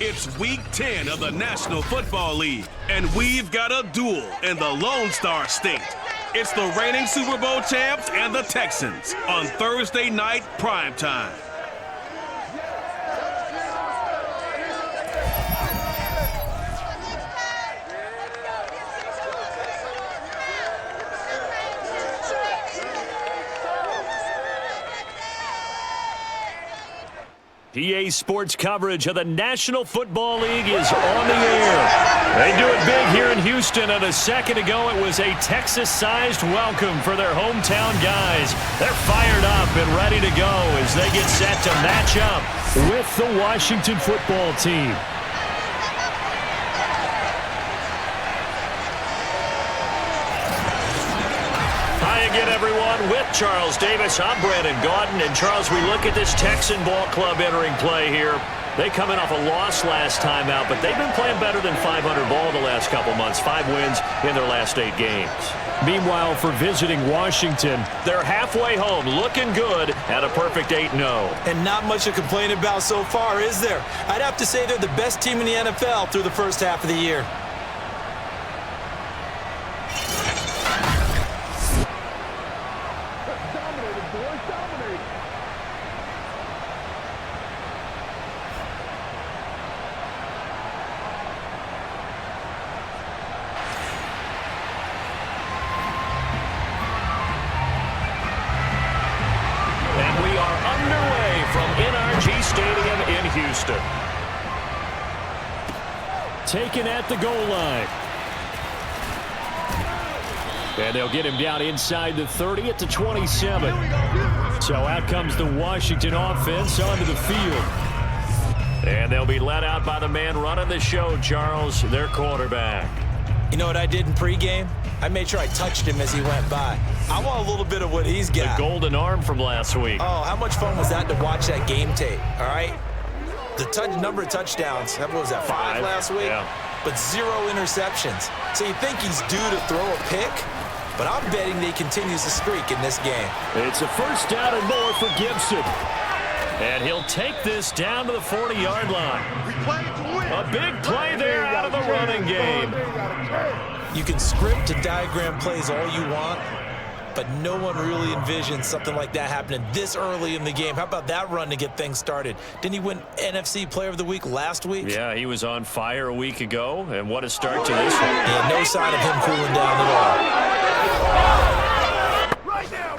It's Week 10 of the National Football League, and we've got a duel in the Lone Star State. It's the reigning Super Bowl champs and the Texans on Thursday night primetime. PA Sports coverage of the National Football League is on the air. They do it big here in Houston, and a second ago it was a Texas-sized welcome for their hometown guys. They're fired up and ready to go as they get set to match up with the Washington football team. Again, everyone, with Charles Davis, I'm Brandon Gaudin. And Charles, we look at this Texan ball club entering play here. They come in off a loss last time out, but they've been playing better than 500 ball the last couple months. 5 wins in their last 8 games. Meanwhile, for visiting Washington, they're halfway home, looking good at a perfect 8-0. And not much to complain about so far, is there? I'd have to say they're the best team in the NFL through the first half of the year. Taken at the goal line. And they'll get him down inside the 30 at the 27. So out comes the Washington offense onto the field. And they'll be let out by the man running the show, Charles, their quarterback. You know what I did in pregame? I made sure I touched him as he went by. I want a little bit of what he's got. The golden arm from last week. Oh, how much fun was that to watch that game tape, all right? The number of touchdowns, what was that, 5 last week? Yeah. But 0 interceptions. So you think he's due to throw a pick? But I'm betting that he continues the streak in this game. It's a first down and more for Gibson. And he'll take this down to the 40-yard line. A big play there out of the running game. You can script and diagram plays all you want, but no one really envisions something like that happening this early in the game. How about that run to get things started? Didn't he win NFC Player of the Week last week? Yeah, he was on fire a week ago, and what a start to this one. Yeah, no sign of him cooling down at all. Right now!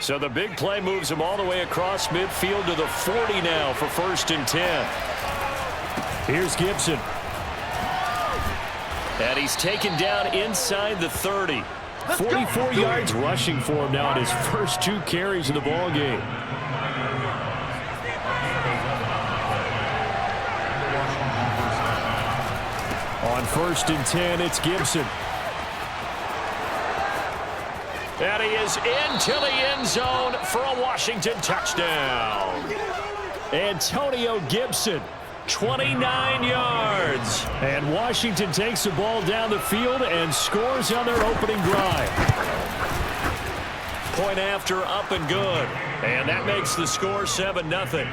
So the big play moves him all the way across midfield to the 40 now for 1st and 10. Here's Gibson. And he's taken down inside the 30. 44 yards rushing for him now in his first 2 carries of the ball game. On 1st and 10, it's Gibson. And he is into the end zone for a Washington touchdown. Antonio Gibson. 29 yards. And Washington takes the ball down the field and scores on their opening drive. Point after, up and good. And that makes the score 7-0.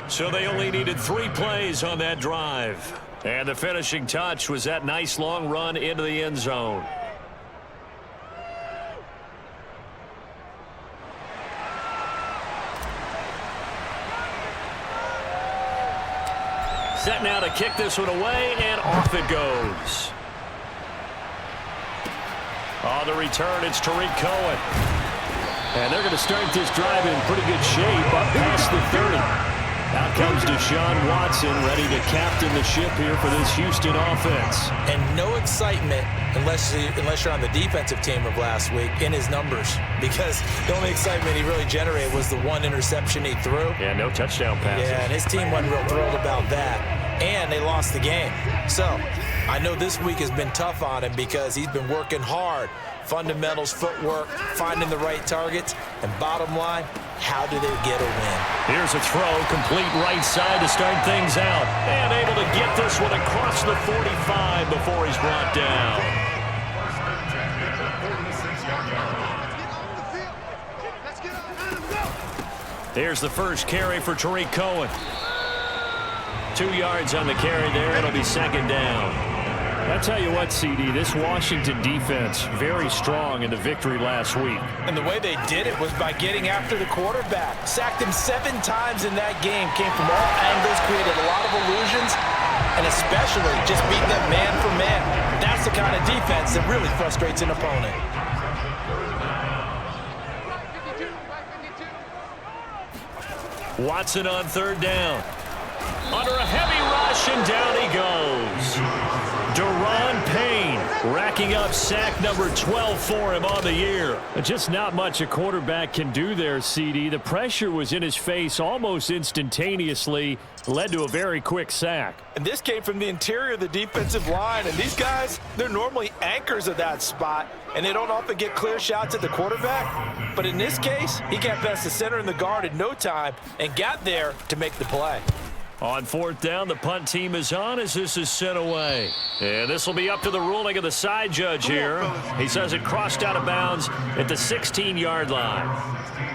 So they only needed 3 plays on that drive. And the finishing touch was that nice long run into the end zone. Set now to kick this one away, and off it goes. On the return, it's Tariq Cohen. And they're going to start this drive in pretty good shape up past the 30. Out comes Deshaun Watson, ready to captain the ship here for this Houston offense. And no excitement, unless you're on the defensive team of last week, in his numbers. Because the only excitement he really generated was the 1 interception he threw. Yeah, no touchdown passes. Yeah, and his team wasn't real thrilled about that. And they lost the game. So, I know this week has been tough on him because he's been working hard. Fundamentals, footwork, finding the right targets, and bottom line, how do they get a win? Here's a throw, complete right side to start things out. And able to get this one across the 45 before he's brought down. There's the first carry for Tariq Cohen. 2 yards on the carry there. It'll be second down. I tell you what, CD, this Washington defense, very strong in the victory last week. And the way they did it was by getting after the quarterback. Sacked him 7 times in that game. Came from all angles, created a lot of illusions, and especially just beat them man for man. That's the kind of defense that really frustrates an opponent. Watson on third down. Under a heavy rush, and down he goes. Daron Payne racking up sack number 12 for him on the year. Just not much a quarterback can do there, CD. The pressure was in his face almost instantaneously, led to a very quick sack. And this came from the interior of the defensive line. And these guys, they're normally anchors of that spot, and they don't often get clear shots at the quarterback. But in this case, he got past the center and the guard in no time and got there to make the play. On fourth down, the punt team is on as this is sent away. And this will be up to the ruling of the side judge here. He says it crossed out of bounds at the 16-yard line.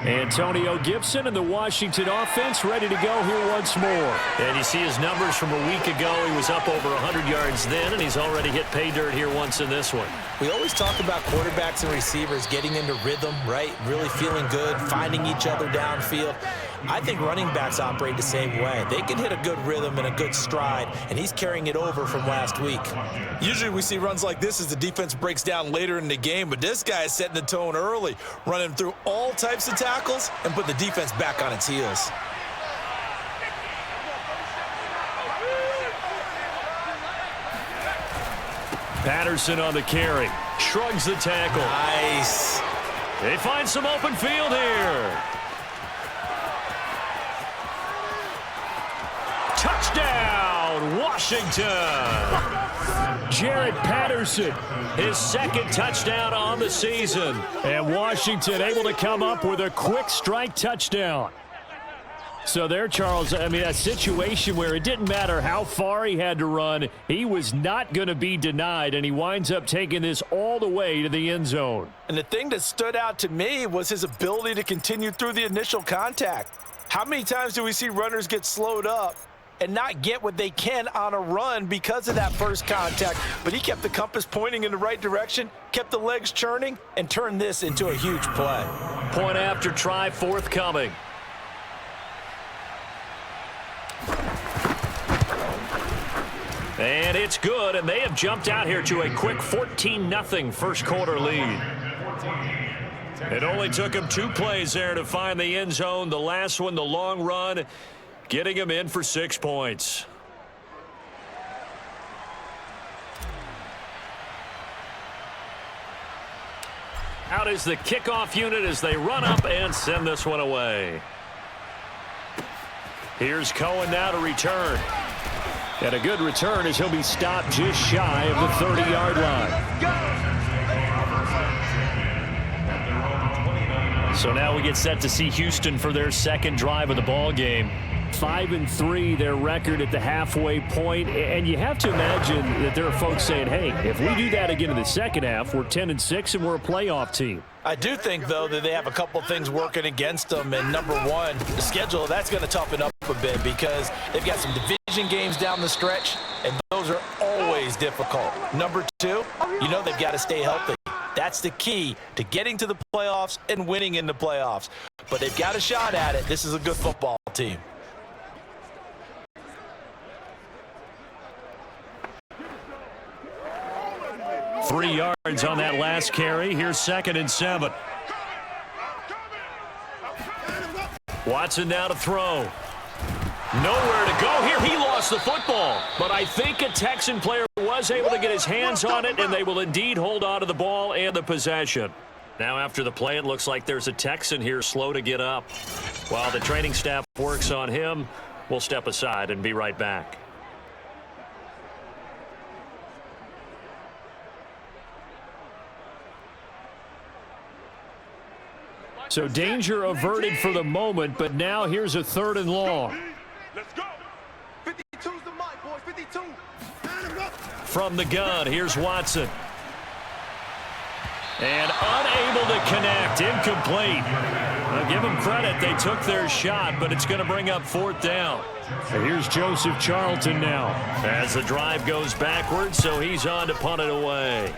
Antonio Gibson and the Washington offense ready to go here once more. And you see his numbers from a week ago. He was up over 100 yards then, and he's already hit pay dirt here once in this one. We always talk about quarterbacks and receivers getting into rhythm, right? Really feeling good, finding each other downfield. I think running backs operate the same way. They can hit a good rhythm and a good stride, and he's carrying it over from last week. Usually we see runs like this as the defense breaks down later in the game, but this guy is setting the tone early, running through all types of tackles and put the defense back on its heels. Patterson on the carry. Shrugs the tackle. Nice. They find some open field here. Touchdown, Washington. Jared Patterson, his second touchdown on the season. And Washington able to come up with a quick strike touchdown. So there, Charles, I mean, a situation where it didn't matter how far he had to run, he was not going to be denied, and he winds up taking this all the way to the end zone. And the thing that stood out to me was his ability to continue through the initial contact. How many times do we see runners get slowed up and not get what they can on a run because of that first contact? But he kept the compass pointing in the right direction, kept the legs churning, and turned this into a huge play. Point after try forthcoming. And it's good, and they have jumped out here to a quick 14-0 first quarter lead. It only took him 2 plays there to find the end zone. The last one, the long run, getting him in for 6 points. Out is the kickoff unit as they run up and send this one away. Here's Cohen now to return. And a good return as he'll be stopped just shy of the 30-yard line. So now we get set to see Houston for their second drive of the ball game. 5-3 their record at the halfway point, and you have to imagine that there are folks saying, hey, if we do that again in the second half, we're 10-6 and we're a playoff team. I do think, though, that they have a couple things working against them, and number one, the schedule, that's going to toughen up a bit because they've got some division games down the stretch, and those are always difficult. Number two, you know they've got to stay healthy. That's the key to getting to the playoffs and winning in the playoffs. But they've got a shot at it. This is a good football team. Three yards on that last carry. Here's 2nd and 7. Watson now to throw. Nowhere to go here. He lost the football. But I think a Texan player was able to get his hands on it, and they will indeed hold on to the ball and the possession. Now after the play, it looks like there's a Texan here slow to get up. While the training staff works on him, we'll step aside and be right back. So danger averted for the moment, but now here's a 3rd and long. Let's go. 52's the mic, boys. 52. From the gun, here's Watson. And unable to connect. Incomplete. I'll give them credit. They took their shot, but it's going to bring up 4th down. And here's Joseph Charlton now. As the drive goes backwards, so he's on to punt it away.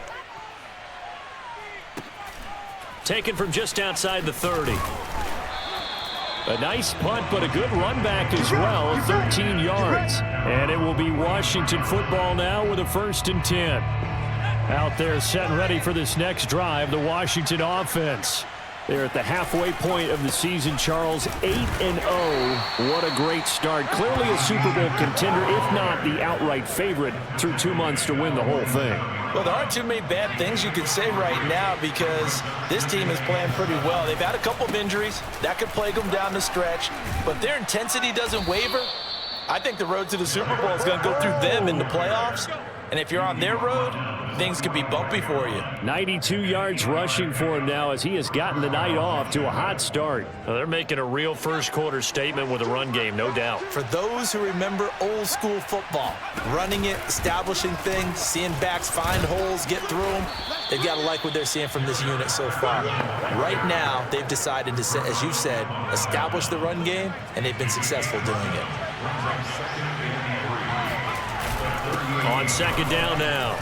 Taken from just outside the 30. A nice punt, but a good run back as well, 13 yards. And it will be Washington football now with a 1st and 10. Out there set and ready for this next drive, the Washington offense. They're at the halfway point of the season, Charles, 8-0. What a great start. Clearly a Super Bowl contender, if not the outright favorite, through 2 months to win the whole thing. Well, there aren't too many bad things you could say right now because this team is playing pretty well. They've had a couple of injuries. That could plague them down the stretch. But their intensity doesn't waver. I think the road to the Super Bowl is going to go through them in the playoffs. And if you're on their road, things could be bumpy for you. 92 yards rushing for him now as he has gotten the night off to a hot start. Well, they're making a real first-quarter statement with a run game, no doubt. For those who remember old-school football, running it, establishing things, seeing backs find holes, get through them, they've got to like what they're seeing from this unit so far. Right now, they've decided to, as you said, establish the run game, and they've been successful doing it. On 2nd down now,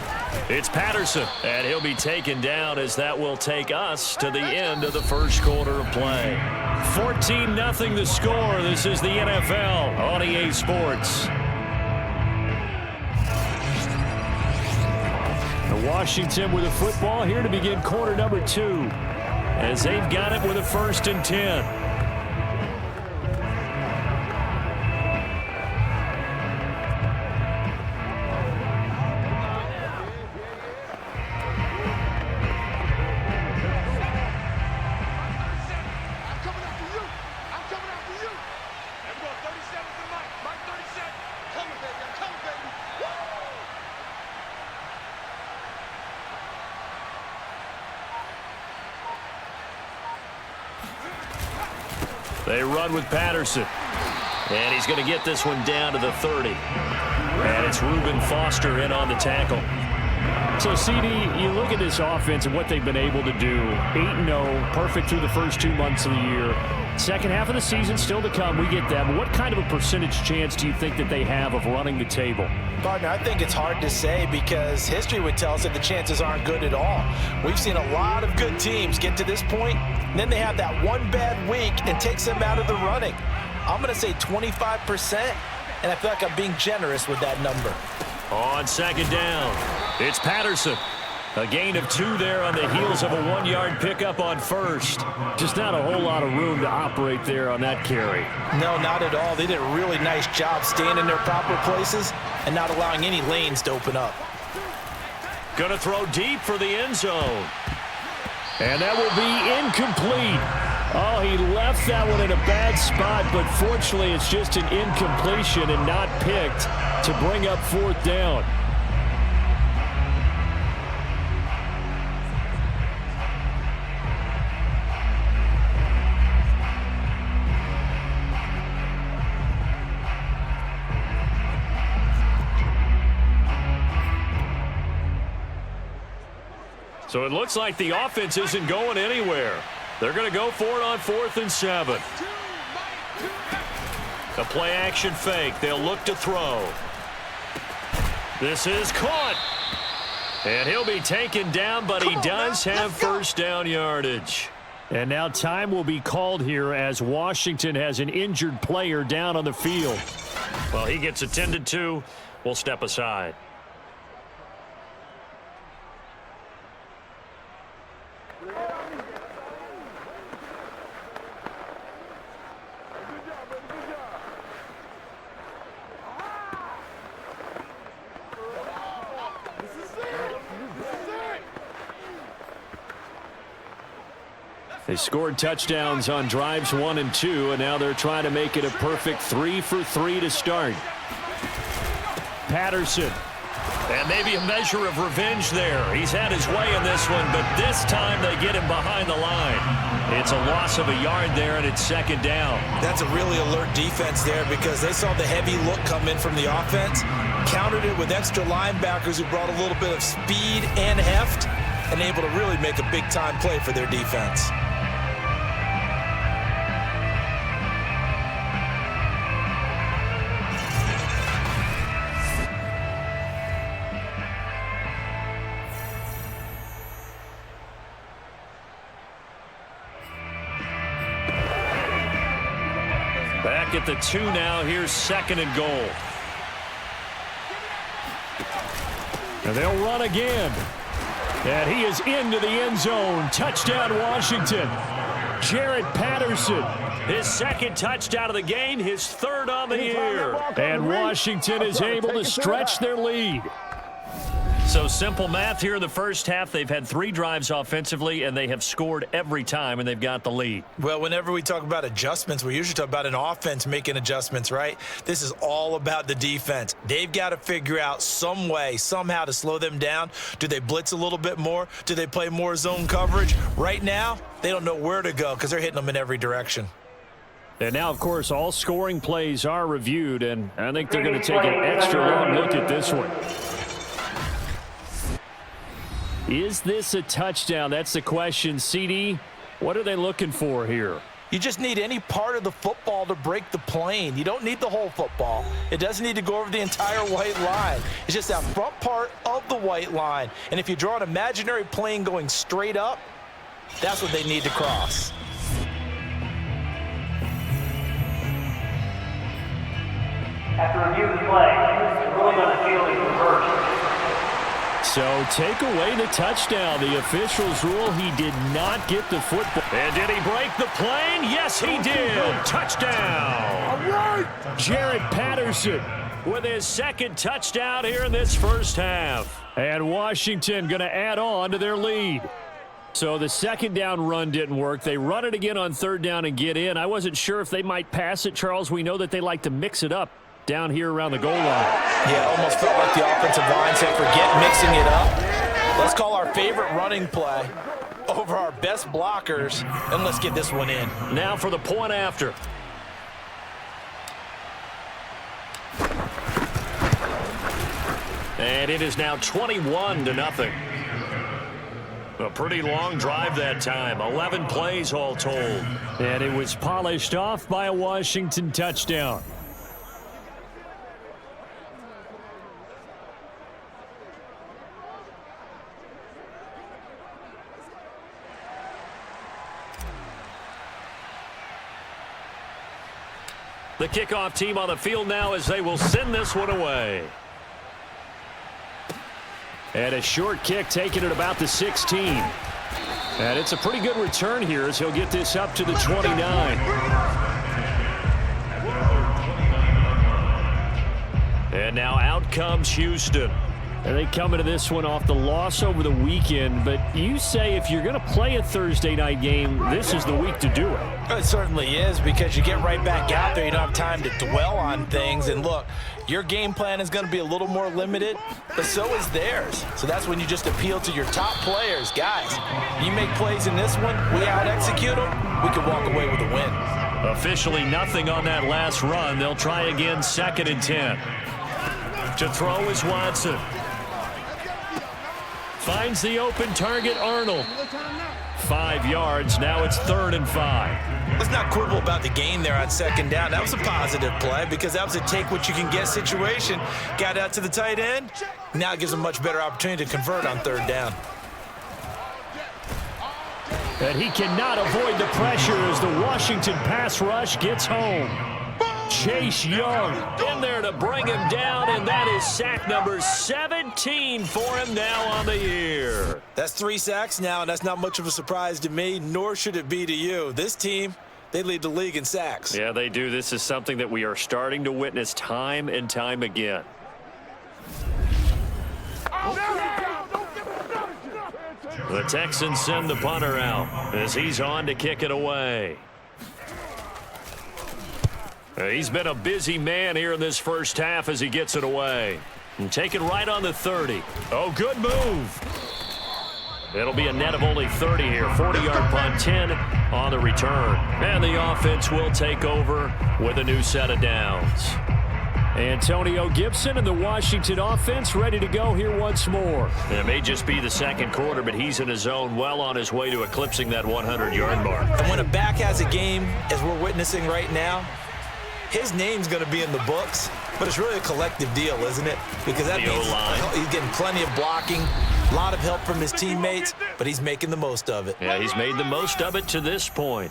it's Patterson, and he'll be taken down as that will take us to the end of the first quarter of play. 14-0 the score. This is the NFL on EA Sports. Washington with a football here to begin quarter number 2 as they've got it with a 1st and 10. They run with Patterson. And he's going to get this one down to the 30. And it's Reuben Foster in on the tackle. So, CD, you look at this offense and what they've been able to do. 8-0, perfect through the first 2 months of the year. Second half of the season still to come. We get that. But what kind of a percentage chance do you think that they have of running the table? Partner, I think it's hard to say because history would tell us that the chances aren't good at all. We've seen a lot of good teams get to this point, and then they have that one bad week and takes them out of the running. I'm going to say 25%, and I feel like I'm being generous with that number. On 2nd down, it's Patterson. A gain of 2 there on the heels of a 1-yard pickup on 1st. Just not a whole lot of room to operate there on that carry. No, not at all. They did a really nice job staying in their proper places and not allowing any lanes to open up. Going to throw deep for the end zone. And that will be incomplete. Oh, he left that one in a bad spot, but fortunately it's just an incompletion and not picked to bring up 4th down. So it looks like the offense isn't going anywhere. They're going to go for it on 4th and 7. A play action fake. They'll look to throw. This is caught. And he'll be taken down, but he does have first down yardage. And now time will be called here as Washington has an injured player down on the field. Well, he gets attended to. We'll step aside. They scored touchdowns on drives 1 and 2, and now they're trying to make it a perfect 3 for 3 to start. Patterson. And maybe a measure of revenge there. He's had his way in this one, but this time they get him behind the line. It's a loss of a yard there, and it's 2nd down. That's a really alert defense there because they saw the heavy look come in from the offense, countered it with extra linebackers who brought a little bit of speed and heft, and able to really make a big-time play for their defense. Back at the 2 now. Here's 2nd and goal. And they'll run again. And he is into the end zone. Touchdown, Washington. Jared Patterson. His 2nd touchdown of the game, his 3rd on the year. And Washington is able to stretch their lead. So simple math here in the first half. They've had 3 drives offensively, and they have scored every time, and they've got the lead. Well, whenever we talk about adjustments, we usually talk about an offense making adjustments, right? This is all about the defense. They've got to figure out some way, somehow to slow them down. Do they blitz a little bit more? Do they play more zone coverage? Right now, they don't know where to go because they're hitting them in every direction. And now, of course, all scoring plays are reviewed, and I think they're going to take an extra long look at this one. Is this a touchdown? That's the question. CD, what are they looking for here? You just need any part of the football to break the plane. You don't need the whole football. It doesn't need to go over the entire white line. It's just that front part of the white line. And if you draw an imaginary plane going straight up, that's what they need to cross. After review of the play, the ruling on the field is reversed. So take away the touchdown. The officials rule he did not get the football. And did he break the plane? Yes, he did. Touchdown. All right. Jared Patterson with his 2nd touchdown here in this first half. And Washington going to add on to their lead. So the 2nd down run didn't work. They run it again on 3rd down and get in. I wasn't sure if they might pass it, Charles. We know that they like to mix it up down here around the goal line. Yeah, almost felt like the offensive line said, forget mixing it up. Let's call our favorite running play over our best blockers, and let's get this one in. Now for the point after. And it is now 21-0. A pretty long drive that time. 11 plays all told. And it was polished off by a Washington touchdown. The kickoff team on the field now as they will send this one away. And a short kick taken at about the 16. And it's a pretty good return here as he'll get this up to the 29. And now out comes Houston. And they come into this one off the loss over the weekend. But you say if you're going to play a Thursday night game, this is the week to do it. It certainly is, because you get right back out there. You don't have time to dwell on things. And look, your game plan is going to be a little more limited, but so is theirs. So that's when you just appeal to your top players. Guys, you make plays in this one, we out-execute them, we can walk away with a win. Officially nothing on that last run. They'll try again, 2nd and 10. To throw is Watson. Finds the open target, Arnold. 5 yards. Now it's 3rd and 5. Let's not quibble about the gain there on 2nd down. That was a positive play because that was a take-what-you-can-get situation. Got out to the tight end. Now it gives them a much better opportunity to convert on 3rd down. And he cannot avoid the pressure as the Washington pass rush gets home. Chase Young in there to bring him down, and that is sack number 17 for him now on the year. That's 3 sacks now, and that's not much of a surprise to me, nor should it be to you. This team, they lead the league in sacks. Yeah, they do. This is something that we are starting to witness time and time again. The Texans send the punter out as he's on to kick it away. He's been a busy man here in this first half as he gets it away. And taken right on the 30. Oh, good move. It'll be a net of only 30 here. 40-yard punt, 10 on the return. And the offense will take over with a new set of downs. Antonio Gibson and the Washington offense ready to go here once more. It may just be the second quarter, but he's in his zone, well on his way to eclipsing that 100-yard mark. And when a back has a game, as we're witnessing right now, his name's going to be in the books, but it's really a collective deal, isn't it? Because that means he's getting plenty of blocking, a lot of help from his teammates, but he's making the most of it. Yeah, he's made the most of it to this point.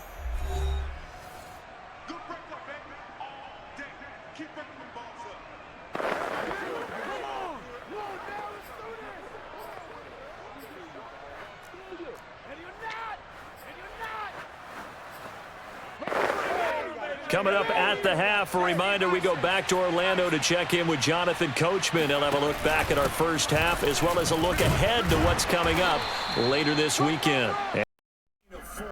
Coming up at the half, a reminder, we go back to Orlando to check in with Jonathan Coachman. He'll have a look back at our first half as well as a look ahead to what's coming up later this weekend.